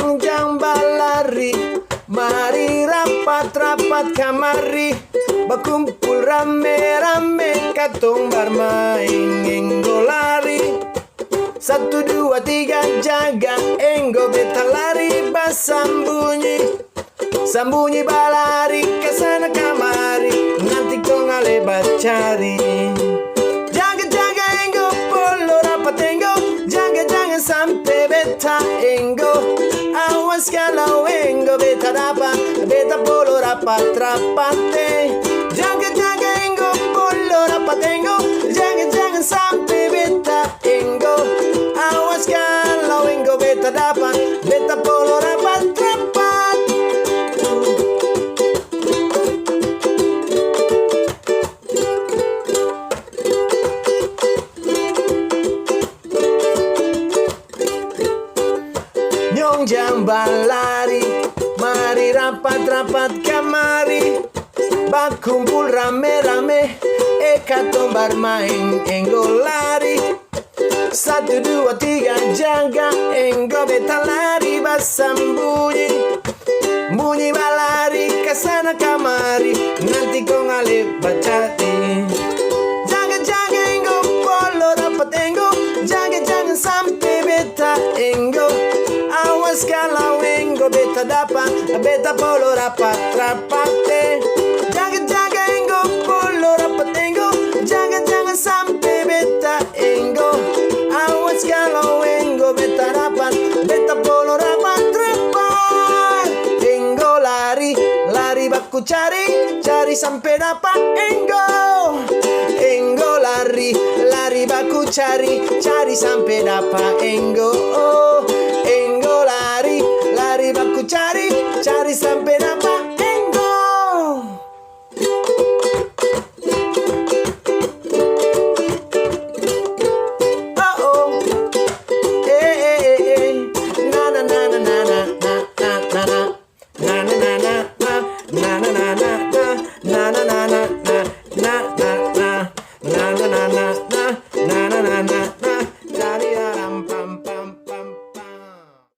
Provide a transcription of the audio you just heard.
Nyongjang balari, mari rapat-rapat kamari, berkumpul rame-rame, katong bermain enggo lari. 1, 2, 3 jaga, enggo beta lari basambunyi. Sambunyi balari kesana kamari, nanti kong lebat cari. Jaga-jaga enggo polo rapat enggo, jaga-jangan sampai beta enggo. Awas kalau enggo beta dapat, beta polo rapat-rapat. Jaga-jaga enggo polo rapat enggo, jangan-jangan sampai beta enggo. Awas kalau enggo beta dapat, beta polo rapat-rapat. Nyongjang balari, mari rapat-rapat kamari, berkumpul rame-rame, katong bermain enggo lari. 1, 2, 3 jaga, enggo beta lari basambunyi. Bunyi balari kesana kamari, nanti kong lebat cari. Jaga-jaga enggo polo rapat enggo, jangan sampai beta enggo. Awas kalau enggo beta dapat, beta polo rapat-rapat. Jaga-jaga enggo polo rapat enggo, jangan sampai beta enggo. Awas kalau enggo beta dapat, beta polo rapat-rapat. Enggo lari, lari baku cari, cari sampai dapat enggo. Enggo lari, lari baku cari, cari sampai dapat enggo. Enggo lari, lari baku cari, cari sampai dapat enggo. Oh oh, na na na na na na na na na na na na na na na na.